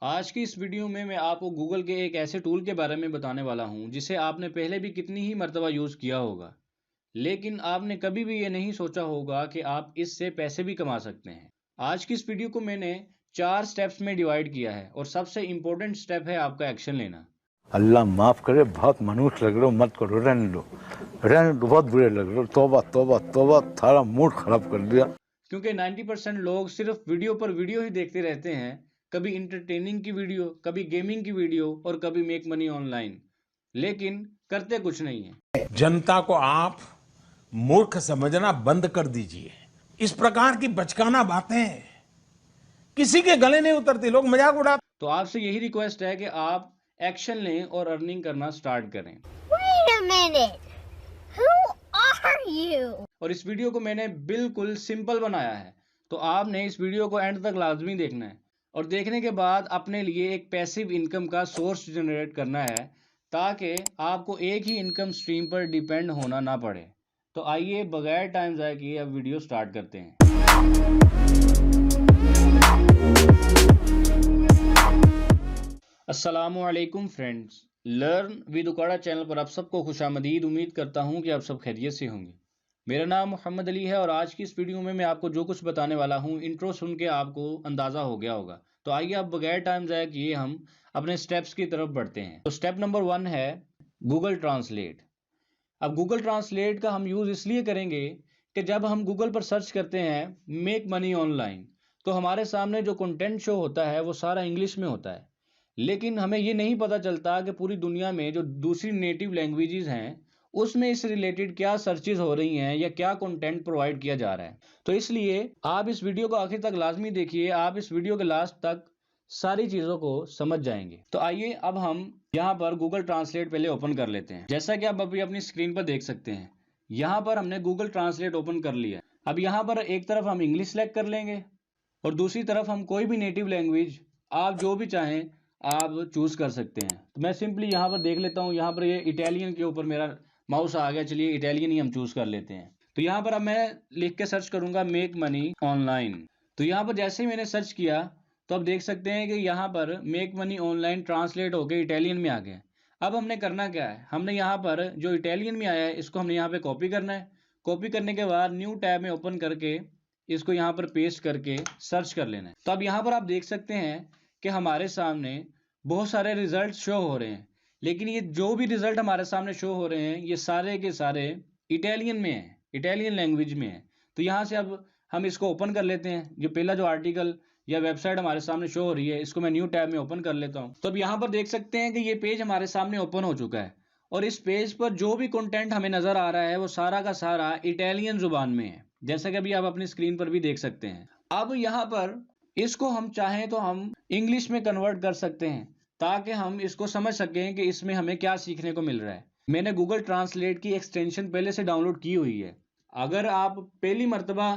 आज की इस वीडियो में मैं आपको गूगल के एक ऐसे टूल के बारे में बताने वाला हूं जिसे आपने पहले भी कितनी ही मर्तबा यूज़ किया होगा, लेकिन आपने कभी भी ये नहीं सोचा होगा कि आप इससे पैसे भी कमा सकते हैं। आज की इस वीडियो को मैंने 4 स्टेप्स में डिवाइड किया है और सबसे इम्पोर्टेंट स्टेप है आपका एक्शन लेना। अल्लाह माफ करे, बहुत मनुष्य लग रहे हो, मत करो, रहने दो, बहुत बुरे लग रहे हो। तौबा तौबा तौबा, सारा मूड खराब कर दिया। क्योंकि 90% लोग सिर्फ वीडियो पर वीडियो ही देखते रहते हैं, कभी इंटरटेनिंग की वीडियो, कभी गेमिंग की वीडियो और कभी मेक मनी ऑनलाइन, लेकिन करते कुछ नहीं है। जनता को आप मूर्ख समझना बंद कर दीजिए। इस प्रकार की बचकाना बातें किसी के गले नहीं उतरती, लोग मजाक उड़ाते। तो आपसे यही रिक्वेस्ट है कि आप एक्शन लें और अर्निंग करना स्टार्ट करें। Wait a minute. Who are you? और इस वीडियो को मैंने बिल्कुल सिंपल बनाया है, तो आपने इस वीडियो को एंड तक लाजमी देखना है और देखने के बाद अपने लिए एक पैसिव इनकम का सोर्स जनरेट करना है, ताकि आपको एक ही इनकम स्ट्रीम पर डिपेंड होना ना पड़े। तो आइए बगैर टाइम ज़ाया किए अब वीडियो स्टार्ट करते हैं। अस्सलामुअलैकुम friends, learn with Okara channel पर आप सबको खुशामदीद। उम्मीद करता हूँ कि आप सब खैरियत से होंगे। मेरा नाम मोहम्मद अली है और आज की इस वीडियो में मैं आपको जो कुछ बताने वाला हूँ, इंट्रो सुन के आपको अंदाज़ा हो गया होगा। तो आइए अब बगैर टाइम ज़ाया किए हम अपने स्टेप्स की तरफ बढ़ते हैं। तो स्टेप नंबर 1 है गूगल ट्रांसलेट। अब गूगल ट्रांसलेट का हम यूज़ इसलिए करेंगे कि जब हम गूगल पर सर्च करते हैं मेक मनी ऑनलाइन, तो हमारे सामने जो कंटेंट शो होता है वो सारा इंग्लिश में होता है, लेकिन हमें ये नहीं पता चलता कि पूरी दुनिया में जो दूसरी नेटिव लैंग्वेजेस हैं उसमें इस रिलेटेड क्या सर्चेज हो रही हैं या क्या कंटेंट प्रोवाइड किया जा रहा है। तो इसलिए आप इस वीडियो को आखिर तक लाजमी देखिए, आप इस वीडियो के लास्ट तक सारी चीज़ों को समझ जाएंगे। तो आइए अब हम यहाँ पर गूगल ट्रांसलेट पहले ओपन कर लेते हैं। जैसा कि आप अभी अपनी स्क्रीन पर देख सकते हैं, यहाँ पर हमने गूगल ट्रांसलेट ओपन कर लिया। अब यहाँ पर एक तरफ हम इंग्लिश सेलेक्ट कर लेंगे और दूसरी तरफ हम कोई भी नेटिव लैंग्वेज आप जो भी चाहें आप चूज़ कर सकते हैं। तो मैं सिंपली यहाँ पर देख लेता हूँ, यहाँ पर ये इटालियन के ऊपर मेरा माउस आ गया। चलिए इटालियन ही हम चूज़ कर लेते हैं। तो यहाँ पर अब मैं लिख के सर्च करूँगा मेक मनी ऑनलाइन। तो यहाँ पर जैसे ही मैंने सर्च किया तो अब देख सकते हैं कि यहाँ पर मेक मनी ऑनलाइन ट्रांसलेट होकर इटालियन में आ गया। अब हमने करना क्या है, हमने यहाँ पर जो इटालियन में आया है इसको हमने यहाँ पर कॉपी करना है। कॉपी करने के बाद न्यू टैब में ओपन करके इसको यहाँ पर पेस्ट करके सर्च कर लेना है। तो अब यहाँ पर आप देख सकते हैं कि हमारे सामने बहुत सारे रिजल्ट शो हो रहे हैं, लेकिन ये जो भी रिजल्ट हमारे सामने शो हो रहे हैं ये सारे के सारे इटालियन में हैं, इटालियन लैंग्वेज में है। तो यहाँ से अब हम इसको ओपन कर लेते हैं। जो पहला जो आर्टिकल या वेबसाइट हमारे सामने शो हो रही है इसको मैं न्यू टैब में ओपन कर लेता हूँ। तो अब यहाँ पर देख सकते हैं कि ये पेज हमारे सामने ओपन हो चुका है और इस पेज पर जो भी कंटेंट हमें नज़र आ रहा है वो सारा का सारा इटालियन जुबान में है, जैसा कि अभी आप अपनी स्क्रीन पर भी देख सकते हैं। अब यहाँ पर इसको हम चाहें तो हम इंग्लिश में कन्वर्ट कर सकते हैं ताकि हम इसको समझ सकें कि इसमें हमें क्या सीखने को मिल रहा है। मैंने गूगल ट्रांसलेट की एक्सटेंशन पहले से डाउनलोड की हुई है। अगर आप पहली मर्तबा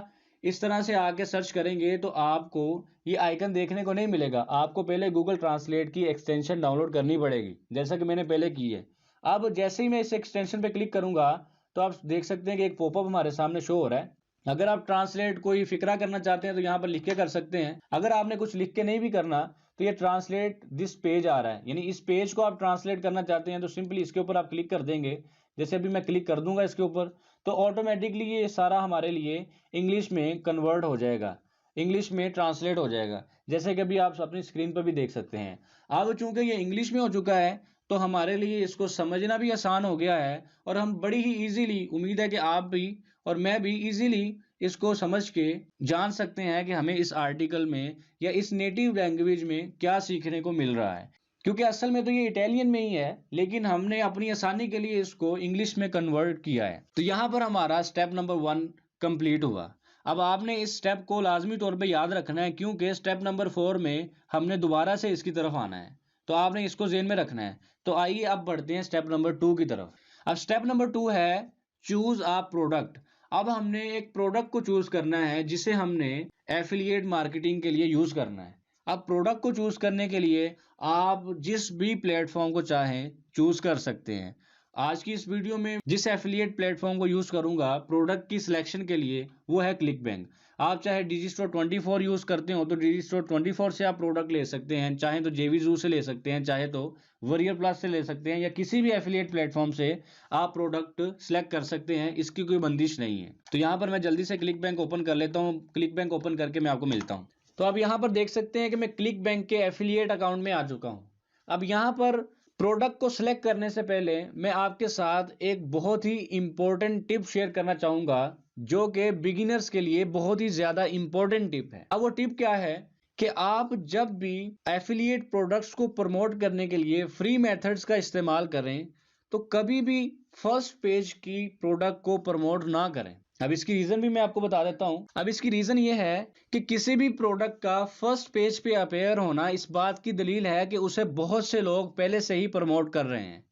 इस तरह से आके सर्च करेंगे तो आपको ये आइकन देखने को नहीं मिलेगा। आपको पहले गूगल ट्रांसलेट की एक्सटेंशन डाउनलोड करनी पड़ेगी, जैसा कि मैंने पहले की है। अब जैसे ही मैं इस एक्सटेंशन पे क्लिक करूंगा तो आप देख सकते हैं कि एक पॉपअप हमारे सामने शो हो रहा है। अगर आप ट्रांसलेट कोई फिक्रा करना चाहते हैं तो यहाँ पर लिख के कर सकते हैं। अगर आपने कुछ लिख के नहीं भी करना तो ये ट्रांसलेट दिस पेज आ रहा है, यानी इस पेज को आप ट्रांसलेट करना चाहते हैं तो सिंपली इसके ऊपर आप क्लिक कर देंगे। जैसे अभी मैं क्लिक कर दूंगा इसके ऊपर तो ऑटोमेटिकली ये सारा हमारे लिए इंग्लिश में कन्वर्ट हो जाएगा, इंग्लिश में ट्रांसलेट हो जाएगा, जैसे कि अभी आप अपनी स्क्रीन पर भी देख सकते हैं। अब चूंकि ये इंग्लिश में हो चुका है तो हमारे लिए इसको समझना भी आसान हो गया है और हम बड़ी ही इजीली, उम्मीद है कि आप भी और मैं भी इजीली इसको समझ के जान सकते हैं कि हमें इस आर्टिकल में या इस नेटिव लैंग्वेज में क्या सीखने को मिल रहा है। क्योंकि असल में तो ये इटालियन में ही है, लेकिन हमने अपनी आसानी के लिए इसको इंग्लिश में कन्वर्ट किया है। तो यहाँ पर हमारा स्टेप नंबर 1 कंप्लीट हुआ। अब आपने इस स्टेप को लाजमी तौर पे याद रखना है, क्योंकि स्टेप नंबर 4 में हमने दोबारा से इसकी तरफ आना है, तो आपने इसको ज़हन में रखना है। तो आइए अब बढ़ते हैं स्टेप नंबर 2 की तरफ। अब स्टेप नंबर 2 है चूज अ प्रोडक्ट। अब हमने एक प्रोडक्ट को चूज करना है जिसे हमने एफिलिएट मार्केटिंग के लिए यूज करना है। अब प्रोडक्ट को चूज करने के लिए आप जिस भी प्लेटफॉर्म को चाहें चूज कर सकते हैं। आज की इस वीडियो में जिस एफिलिएट प्लेटफॉर्म को यूज करूंगा प्रोडक्ट की सिलेक्शन के लिए वो है क्लिक बैंक। आप चाहे डिजिस्टोर 24 यूज़ करते हो तो डिजिस्टोर 24 से आप प्रोडक्ट ले सकते हैं, चाहे तो जेवीजू से ले सकते हैं, चाहे तो वरियर प्लस से ले सकते हैं, या किसी भी एफिलिएट प्लेटफॉर्म से आप प्रोडक्ट सेलेक्ट कर सकते हैं। इसकी कोई बंदिश नहीं है। तो यहाँ पर मैं जल्दी से क्लिक बैंक ओपन कर लेता हूँ। क्लिक बैंक ओपन करके मैं आपको मिलता हूँ। तो आप यहाँ पर देख सकते हैं कि मैं क्लिक बैंक के एफिलिएट अकाउंट में आ चुका हूँ। अब यहाँ पर प्रोडक्ट को सिलेक्ट करने से पहले मैं आपके साथ एक बहुत ही इंपॉर्टेंट टिप शेयर करना चाहूंगा, जो कि बिगिनर्स के लिए बहुत ही ज्यादा इंपॉर्टेंट टिप है। अब वो टिप क्या है कि आप जब भी एफिलिएट प्रोडक्ट्स को प्रमोट करने के लिए फ्री मेथड्स का इस्तेमाल करें तो कभी भी फर्स्ट पेज की प्रोडक्ट को प्रमोट ना करें। अब इसकी रीजन भी मैं आपको बता देता हूं। अब इसकी रीजन ये है कि किसी भी प्रोडक्ट का फर्स्ट पेज पे अपेयर होना इस बात की दलील है कि उसे बहुत से लोग पहले से ही प्रमोट कर रहे हैं।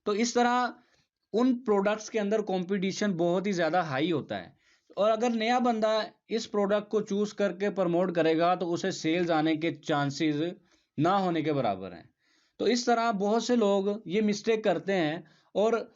तो इस तरह उन प्रोडक्ट्स के अंदर कंपटीशन बहुत ही ज्यादा हाई होता है, और अगर नया बंदा इस प्रोडक्ट को चूज करके प्रमोट करेगा तो उसे सेल्स आने के चांसेस ना होने के बराबर हैं। तो इस तरह बहुत से लोग ये मिस्टेक करते हैं और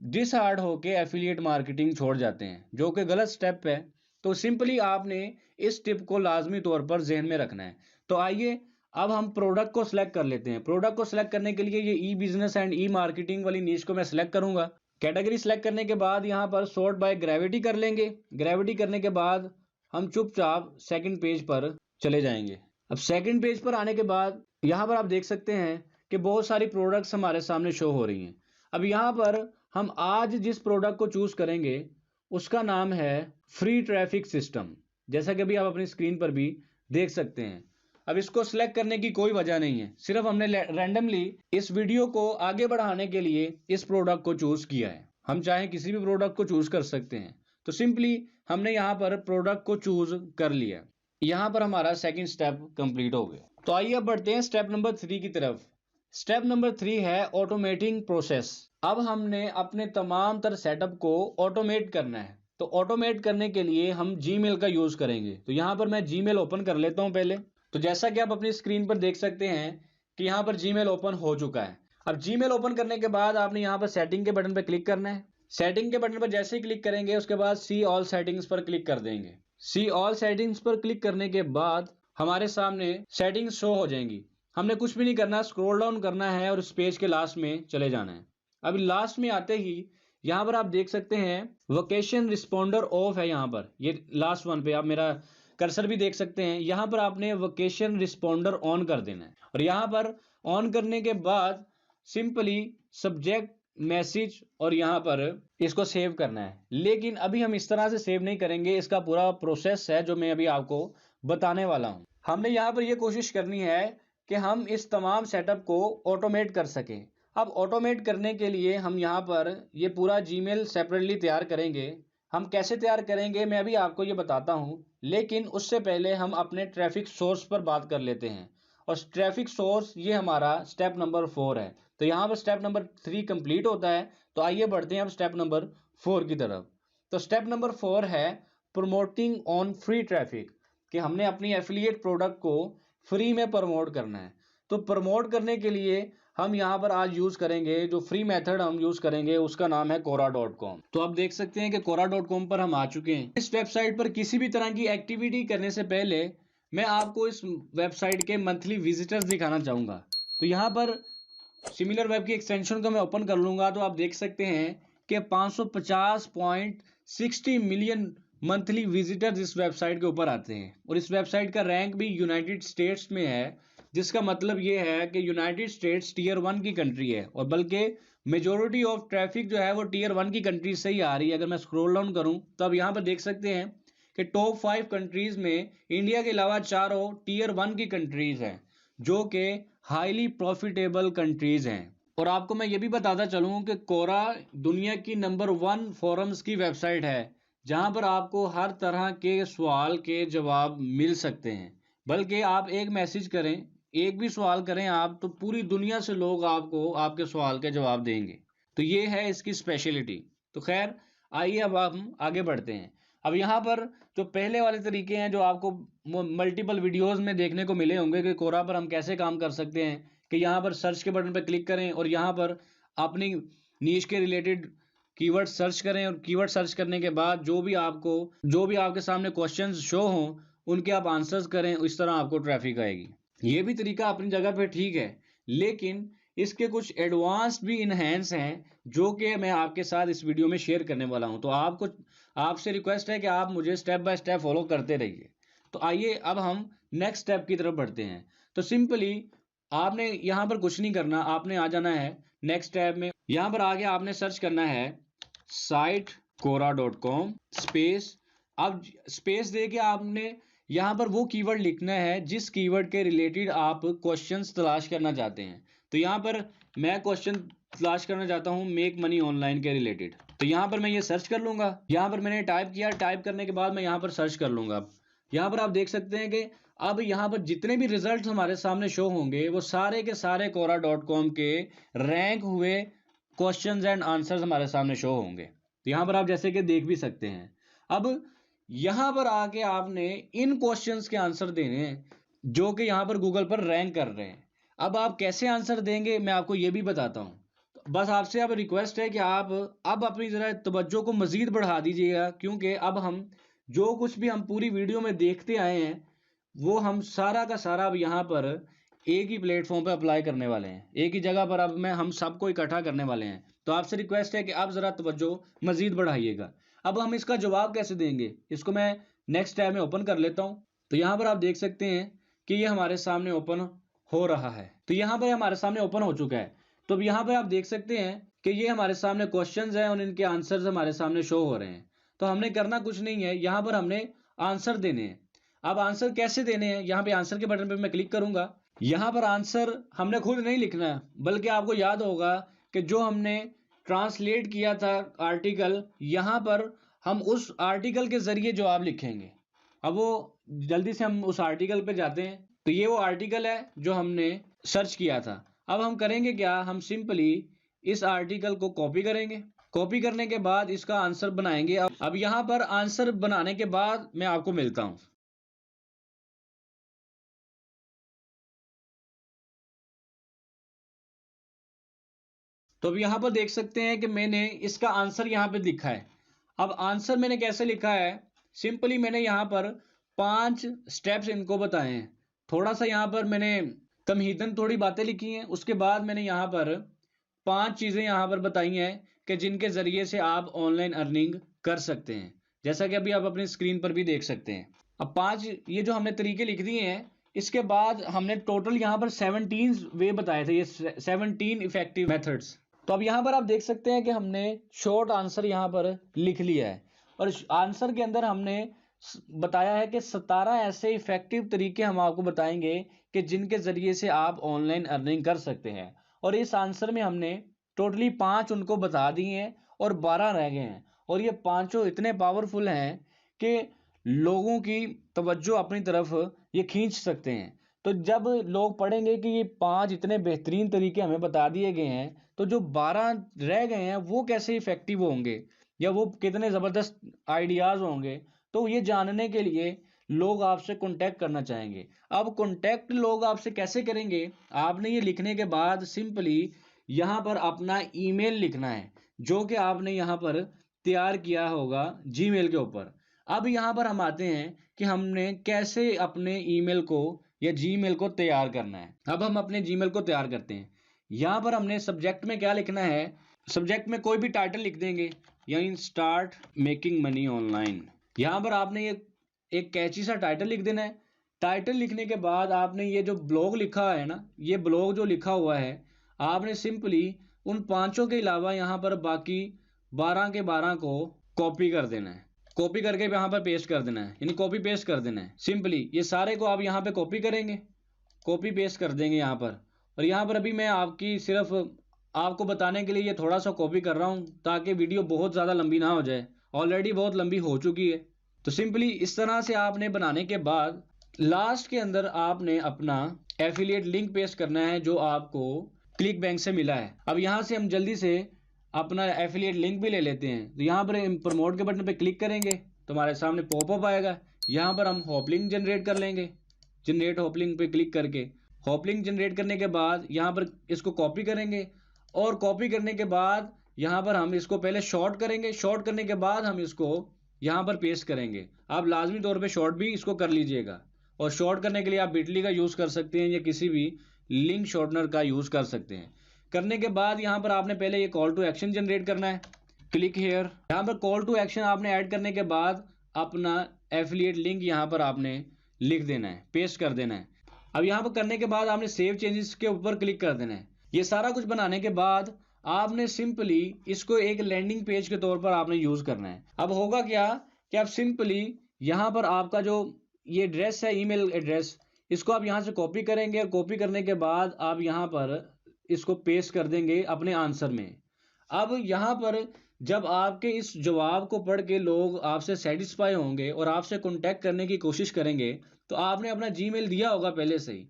डिसहार्ड होके एफिलिएट मार्केटिंग छोड़ जाते हैं, जो कि गलत स्टेप है। तो सिंपली आपने इस टिप को लाजमी तौर पर जहन में रखना है। तो आइए अब हम प्रोडक्ट को सिलेक्ट कर लेते हैं। प्रोडक्ट को सिलेक्ट करने के लिए ये ई बिजनेस एंड ई मार्केटिंग वाली नीश को मैं सिलेक्ट करूंगा। कैटेगरी सिलेक्ट करने के बाद यहाँ पर सॉर्ट बाय ग्रेविटी कर लेंगे। ग्रेविटी करने के बाद हम चुपचाप सेकंड पेज पर चले जाएंगे। अब सेकंड पेज पर आने के बाद यहाँ पर आप देख सकते हैं कि बहुत सारी प्रोडक्ट्स हमारे सामने शो हो रही हैं। अब यहाँ पर हम आज जिस प्रोडक्ट को चूज करेंगे उसका नाम है फ्री ट्रैफिक सिस्टम, जैसा कि अभी आप अपनी स्क्रीन पर भी देख सकते हैं। अब इसको सिलेक्ट करने की कोई वजह नहीं है, सिर्फ हमने रैंडमली इस वीडियो को आगे बढ़ाने के लिए इस प्रोडक्ट को चूज किया है। हम चाहे किसी भी प्रोडक्ट को चूज कर सकते हैं। तो सिंपली हमने यहाँ पर प्रोडक्ट को चूज कर लिया। यहाँ पर हमारा सेकंड स्टेप कंप्लीट हो गया। तो आइए अब बढ़ते हैं स्टेप नंबर 3 की तरफ। स्टेप नंबर 3 है ऑटोमेटिंग प्रोसेस। अब हमने अपने तमाम तरह सेटअप को ऑटोमेट करना है। तो ऑटोमेट करने के लिए हम जीमेल का यूज करेंगे। तो यहाँ पर मैं जीमेल ओपन कर लेता हूँ पहले। तो जैसा कि आप अपनी स्क्रीन पर देख सकते हैं कि यहाँ पर जीमेल ओपन हो चुका है। अब जीमेल ओपन करने के बाद आपने यहाँ पर सेटिंग के बटन पर क्लिक करना है। सेटिंग के बटन पर जैसे ही क्लिक करेंगे उसके बाद सी ऑल सेटिंग्स पर क्लिक कर देंगे। सी ऑल सेटिंग्स पर क्लिक करने के बाद हमारे सामने सेटिंग्स शो हो जाएंगी। हमने कुछ भी नहीं करना, स्क्रॉल डाउन करना है और इस पेज के लास्ट में चले जाना है। अब लास्ट में आते ही यहाँ पर आप देख सकते हैं वोकेशन रिस्पॉन्डर ऑफ है। यहाँ पर ये लास्ट वन पे आप मेरा कर्सर भी देख सकते हैं। यहाँ पर आपने वोकेशन रिस्पॉन्डर ऑन कर देना है, और यहाँ पर ऑन करने के बाद सिंपली सब्जेक्ट मैसेज और यहाँ पर इसको सेव करना है। लेकिन अभी हम इस तरह से सेव नहीं करेंगे, इसका पूरा प्रोसेस है जो मैं अभी आपको बताने वाला हूँ। हमने यहाँ पर यह कोशिश करनी है कि हम इस तमाम सेटअप को ऑटोमेट कर सकें। अब ऑटोमेट करने के लिए हम यहाँ पर ये पूरा जीमेल सेपरेटली तैयार करेंगे। हम कैसे तैयार करेंगे मैं अभी आपको ये बताता हूँ, लेकिन उससे पहले हम अपने ट्रैफिक सोर्स पर बात कर लेते हैं। और ट्रैफिक सोर्स ये हमारा स्टेप नंबर 4 है। तो यहाँ पर स्टेप नंबर 3 कंप्लीट होता है। तो आइए बढ़ते हैं अब स्टेप नंबर 4 की तरफ। तो स्टेप नंबर 4 है प्रमोटिंग ऑन फ्री ट्रैफिक, कि हमने अपनी एफिलिएट प्रोडक्ट को फ्री में प्रमोट करना है। तो प्रमोट करने के लिए हम यहाँ पर आज यूज करेंगे, जो फ्री मेथड हम यूज करेंगे उसका नाम है Quora.com। तो आप देख सकते हैं कि Quora.com पर हम आ चुके हैं। इस वेबसाइट पर किसी भी तरह की एक्टिविटी करने से पहले मैं आपको इस वेबसाइट के मंथली विजिटर्स दिखाना चाहूंगा। तो यहाँ पर सिमिलर वेब की एक्सटेंशन को मैं ओपन कर लूंगा तो आप देख सकते हैं कि 550.60 मिलियन मंथली विजिटर्स इस वेबसाइट के ऊपर आते हैं। और इस वेबसाइट का रैंक भी यूनाइटेड स्टेट्स में है, जिसका मतलब ये है कि यूनाइटेड स्टेट्स टीयर 1 की कंट्री है, और बल्कि मेजॉरिटी ऑफ ट्रैफिक जो है वो टीयर 1 की कंट्रीज से ही आ रही है। अगर मैं स्क्रॉल डाउन करूं तो अब यहाँ पर देख सकते हैं कि टॉप 5 कंट्रीज में इंडिया के अलावा चारों टीयर 1 की कंट्रीज हैं, जो कि हाईली प्रॉफिटेबल कंट्रीज हैं। और आपको मैं ये भी बताता चलूँ कि कोरा दुनिया की नंबर 1 फोरम्स की वेबसाइट है, जहाँ पर आपको हर तरह के सवाल के जवाब मिल सकते हैं। बल्कि आप एक मैसेज करें, एक भी सवाल करें आप, तो पूरी दुनिया से लोग आपको आपके सवाल के जवाब देंगे। तो ये है इसकी स्पेशलिटी। तो खैर आइए अब हम आगे बढ़ते हैं। अब यहाँ पर जो पहले वाले तरीके हैं जो आपको मल्टीपल वीडियोस में देखने को मिले होंगे कि कोरा पर हम कैसे काम कर सकते हैं, कि यहाँ पर सर्च के बटन पर क्लिक करें और यहाँ पर अपनी नीश के रिलेटेड कीवर्ड सर्च करें और कीवर्ड सर्च करने के बाद जो भी आपके सामने क्वेश्चंस शो हों उनके आप आंसर्स करें, इस तरह आपको ट्रैफिक आएगी। ये भी तरीका अपनी जगह पे ठीक है, लेकिन इसके कुछ एडवांस्ड भी इनहेंस हैं जो कि मैं आपके साथ इस वीडियो में शेयर करने वाला हूं। तो आपसे रिक्वेस्ट है कि आप मुझे स्टेप बाय स्टेप फॉलो करते रहिए। तो आइए अब हम नेक्स्ट स्टेप की तरफ बढ़ते हैं। तो सिंपली आपने यहाँ पर कुछ नहीं करना, आपने आ जाना है नेक्स्ट स्टेप में। यहाँ पर आगे आपने सर्च करना है sitequora.com स्पेस, अब स्पेस दे के आपने यहाँ पर वो कीवर्ड लिखना है जिस कीवर्ड के रिलेटेड आप क्वेश्चंस तलाश करना चाहते हैं। तो यहाँ पर मैं क्वेश्चन तलाश करना चाहता हूँ मेक मनी ऑनलाइन के रिलेटेड। तो यहाँ पर मैं ये सर्च कर लूँगा। यहाँ पर मैंने टाइप किया, टाइप करने के बाद मैं यहाँ पर सर्च कर लूँगा। यहाँ पर आप देख सकते हैं कि अब यहाँ पर जितने भी रिजल्ट हमारे सामने शो होंगे वो सारे के सारे quora.com के रैंक हुए क्वेश्चंस एंड आंसर्स हमारे सामने शो होंगे। तो यहाँ पर आप जैसे कि देख भी सकते हैं। अब यहाँ पर आके आपने इन क्वेश्चंस के आंसर देने हैं जो कि यहाँ पर गूगल पर रैंक कर रहे हैं। अब आप कैसे आंसर देंगे मैं आपको ये भी बताता हूँ। तो बस आपसे अब रिक्वेस्ट है कि आप अब अपनी जरा तवज्जो को मजीद बढ़ा दीजिएगा, क्योंकि अब हम जो कुछ भी हम पूरी वीडियो में देखते आए हैं वो हम सारा का सारा अब यहाँ पर एक ही प्लेटफॉर्म पे अप्लाई करने वाले हैं, एक ही जगह पर अब हम सबको इकट्ठा करने वाले हैं। तो आपसे रिक्वेस्ट है कि आप ज़रा तवज्जो मजीद बढ़ाइएगा। अब हम इसका जवाब कैसे देंगे, इसको मैं नेक्स्ट टैब में ओपन कर लेता हूँ। तो यहाँ पर आप देख सकते हैं कि ये हमारे सामने ओपन हो रहा है। तो यहाँ पर हमारे सामने ओपन हो चुका है। तो अब यहाँ पर आप देख सकते हैं कि ये हमारे सामने क्वेश्चंस हैं और इनके आंसर्स हमारे सामने शो हो रहे हैं। तो हमने करना कुछ नहीं है, यहाँ पर हमने आंसर देने हैं। अब आंसर कैसे देने हैं, यहाँ पे आंसर के बटन पे मैं क्लिक करूंगा। यहाँ पर आंसर हमने खुद नहीं लिखना है, बल्कि आपको याद होगा कि जो हमने ट्रांसलेट किया था आर्टिकल, यहाँ पर हम उस आर्टिकल के जरिए जवाब लिखेंगे। अब वो जल्दी से हम उस आर्टिकल पे जाते हैं। तो ये वो आर्टिकल है जो हमने सर्च किया था। अब हम करेंगे क्या, हम सिंपली इस आर्टिकल को कॉपी करेंगे। कॉपी करने के बाद इसका आंसर बनाएंगे। अब यहाँ पर आंसर बनाने के बाद मैं आपको मिलता हूँ। तो अब यहाँ पर देख सकते हैं कि मैंने इसका आंसर यहाँ पे लिखा है। अब आंसर मैंने कैसे लिखा है, सिंपली मैंने यहाँ पर 5 स्टेप्स इनको बताए हैं। थोड़ा सा यहाँ पर मैंने तमहीदन थोड़ी बातें लिखी हैं। उसके बाद मैंने यहाँ पर 5 चीज़ें यहाँ पर बताई हैं कि जिनके ज़रिए से आप ऑनलाइन अर्निंग कर सकते हैं, जैसा कि अभी आप अपनी स्क्रीन पर भी देख सकते हैं। अब 5 ये जो हमने तरीके लिख दिए हैं, इसके बाद हमने टोटल यहाँ पर 17 वे बताए थे, ये 17 इफेक्टिव मेथड्स। तो अब यहाँ पर आप देख सकते हैं कि हमने शॉर्ट आंसर यहाँ पर लिख लिया है और आंसर के अंदर हमने बताया है कि 17 ऐसे इफेक्टिव तरीके हम आपको बताएंगे कि जिनके ज़रिए से आप ऑनलाइन अर्निंग कर सकते हैं। और इस आंसर में हमने टोटली 5 उनको बता दिए हैं और 12 रह गए हैं। और ये पांचों इतने पावरफुल हैं कि लोगों की तवज्जो अपनी तरफ ये खींच सकते हैं। तो जब लोग पढ़ेंगे कि ये 5 इतने बेहतरीन तरीके हमें बता दिए गए हैं, तो जो 12 रह गए हैं वो कैसे इफेक्टिव होंगे या वो कितने ज़बरदस्त आइडियाज़ होंगे, तो ये जानने के लिए लोग आपसे कांटेक्ट करना चाहेंगे। अब कांटेक्ट लोग आपसे कैसे करेंगे, आपने ये लिखने के बाद सिंपली यहाँ पर अपना ईमेल लिखना है जो कि आपने यहाँ पर तैयार किया होगा जीमेल के ऊपर। अब यहाँ पर हम आते हैं कि हमने कैसे अपने ईमेल को या जीमेल को तैयार करना है। अब हम अपने जीमेल को तैयार करते हैं। यहाँ पर हमने सब्जेक्ट में क्या लिखना है, सब्जेक्ट में कोई भी टाइटल लिख देंगे, यानी स्टार्ट मेकिंग मनी ऑनलाइन। यहाँ पर आपने ये एक कैची सा टाइटल लिख देना है। टाइटल लिखने के बाद आपने ये जो ब्लॉग लिखा है ना, ये ब्लॉग जो लिखा हुआ है, आपने सिंपली उन 5 के अलावा यहाँ पर बाकी 12 के 12 को कॉपी कर देना है। कॉपी करके यहाँ पर पेस्ट कर देना है, यानी कॉपी पेस्ट कर देना है। सिंपली ये सारे को आप यहाँ पे कॉपी करेंगे, कॉपी पेस्ट कर देंगे यहाँ पर। और यहाँ पर अभी मैं आपकी सिर्फ आपको बताने के लिए ये थोड़ा सा कॉपी कर रहा हूँ ताकि वीडियो बहुत ज़्यादा लंबी ना हो जाए, ऑलरेडी बहुत लंबी हो चुकी है। तो सिंपली इस तरह से आपने बनाने के बाद लास्ट के अंदर आपने अपना एफिलिएट लिंक पेस्ट करना है जो आपको क्लिक बैंक से मिला है। अब यहाँ से हम जल्दी से अपना एफिलिएट लिंक भी ले लेते हैं। तो यहाँ पर प्रमोट के बटन पे क्लिक करेंगे तो हमारे सामने पॉपअप आएगा। यहाँ पर हम हॉप लिंक जनरेट कर लेंगे। जनरेट हॉप लिंक पे क्लिक करके हॉप लिंक जनरेट करने के बाद यहाँ पर इसको कॉपी करेंगे और कॉपी करने के बाद यहाँ पर हम इसको पहले शॉर्ट करेंगे, शॉर्ट करने के बाद हम इसको यहाँ पर पेस्ट करेंगे। आप लाजमी तौर पे शॉर्ट भी इसको कर लीजिएगा, और शॉर्ट करने के लिए आप बिटली का यूज़ कर सकते हैं या किसी भी लिंक शॉर्टनर का यूज़ कर सकते हैं। करने के बाद यहाँ पर आपने पहले ये कॉल टू एक्शन जनरेट करना है, क्लिक हेयर। यहाँ पर कॉल टू एक्शन आपने ऐड करने के बाद अपना एफिलिएट लिंक यहाँ पर आपने लिख देना है, पेस्ट कर देना है। अब यहाँ पर करने के बाद आपने सेव चेंजेस के ऊपर क्लिक कर देना है। ये सारा कुछ बनाने के बाद आपने सिंपली इसको एक लैंडिंग पेज के तौर पर आपने यूज़ करना है। अब होगा क्या कि आप सिंपली यहाँ पर आपका जो ये एड्रेस है, ईमेल एड्रेस, इसको आप यहाँ से कॉपी करेंगे, और कॉपी करने के बाद आप यहाँ पर इसको पेस्ट कर देंगे अपने आंसर में। अब यहाँ पर जब आपके इस जवाब को पढ़ के लोग आपसे सेटिस्फाई होंगे और आपसे कांटेक्ट करने की कोशिश करेंगे, तो आपने अपना जीमेल दिया होगा पहले से ही,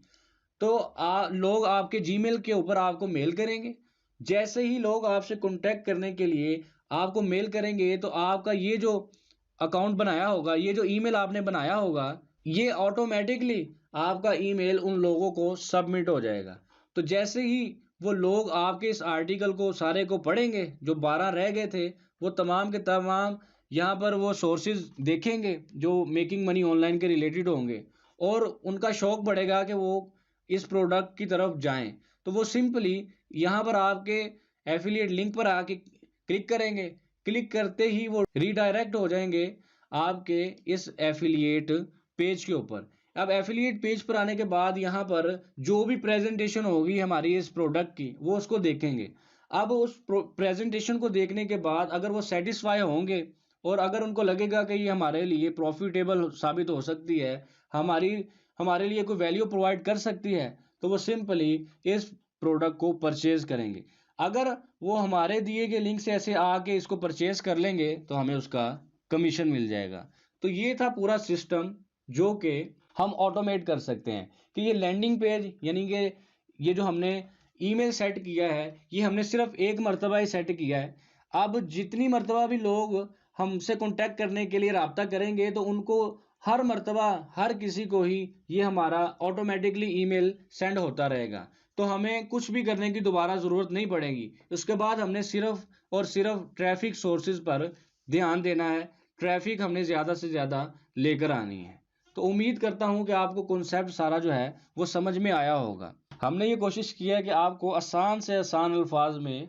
तो लोग आपके जीमेल के ऊपर आपको मेल करेंगे। जैसे ही लोग आपसे कांटेक्ट करने के लिए आपको मेल करेंगे, तो आपका ये जो अकाउंट बनाया होगा, ये जो ईमेल आपने बनाया होगा, ये ऑटोमेटिकली आपका ईमेल उन लोगों को सबमिट हो जाएगा। तो जैसे ही वो लोग आपके इस आर्टिकल को सारे को पढ़ेंगे, जो 12 रह गए थे, वो तमाम के तमाम यहाँ पर वो सोर्सेज देखेंगे जो मेकिंग मनी ऑनलाइन के रिलेटेड होंगे, और उनका शौक बढ़ेगा कि वो इस प्रोडक्ट की तरफ जाएं। तो वो सिंपली यहाँ पर आपके एफिलिएट लिंक पर आके क्लिक करेंगे। क्लिक करते ही वो रीडायरेक्ट हो जाएंगे आपके इस एफिलिएट पेज के ऊपर। अब एफिलिएट पेज पर आने के बाद यहाँ पर जो भी प्रेजेंटेशन होगी हमारी इस प्रोडक्ट की, वो उसको देखेंगे। अब उस प्रेजेंटेशन को देखने के बाद अगर वो सेटिस्फाई होंगे और अगर उनको लगेगा कि ये हमारे लिए प्रॉफिटेबल साबित हो सकती है, हमारे लिए कोई वैल्यू प्रोवाइड कर सकती है, तो वो सिंपली इस प्रोडक्ट को परचेज करेंगे। अगर वो हमारे दिए गए लिंक से ऐसे आके इसको परचेज कर लेंगे, तो हमें उसका कमीशन मिल जाएगा। तो ये था पूरा सिस्टम जो कि हम ऑटोमेट कर सकते हैं कि ये लैंडिंग पेज, यानी कि ये जो हमने ईमेल सेट किया है, ये हमने सिर्फ एक मरतबा ही सेट किया है। अब जितनी मरतबा भी लोग हमसे कांटेक्ट करने के लिए रब्ता करेंगे, तो उनको हर मरतबा हर किसी को ही ये हमारा ऑटोमेटिकली ईमेल सेंड होता रहेगा। तो हमें कुछ भी करने की दोबारा ज़रूरत नहीं पड़ेगी। उसके बाद हमने सिर्फ और सिर्फ ट्रैफिक सोर्सेज पर ध्यान देना है, ट्रैफिक हमने ज़्यादा से ज़्यादा लेकर आनी है। तो उम्मीद करता हूँ कि आपको कॉन्सेप्ट सारा जो है वो समझ में आया होगा। हमने ये कोशिश किया है कि आपको आसान से आसान अल्फाज में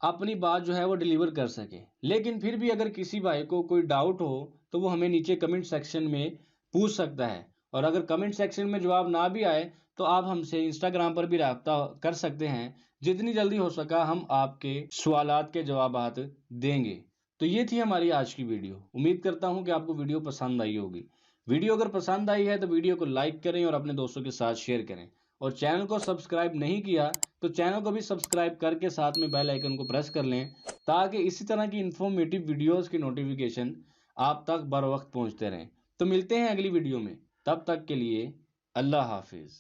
अपनी बात जो है वो डिलीवर कर सके। लेकिन फिर भी अगर किसी भाई को कोई डाउट हो, तो वो हमें नीचे कमेंट सेक्शन में पूछ सकता है, और अगर कमेंट सेक्शन में जवाब ना भी आए, तो आप हमसे इंस्टाग्राम पर भी रब्ता कर सकते हैं। जितनी जल्दी हो सका हम आपके सवालात के जवाबात देंगे। तो ये थी हमारी आज की वीडियो। उम्मीद करता हूँ कि आपको वीडियो पसंद आई होगी। वीडियो अगर पसंद आई है तो वीडियो को लाइक करें और अपने दोस्तों के साथ शेयर करें, और चैनल को सब्सक्राइब नहीं किया तो चैनल को भी सब्सक्राइब करके साथ में बेल आइकन को प्रेस कर लें, ताकि इसी तरह की इंफॉर्मेटिव वीडियोस की नोटिफिकेशन आप तक बर वक्त पहुंचते रहें। तो मिलते हैं अगली वीडियो में, तब तक के लिए अल्लाह हाफिज़।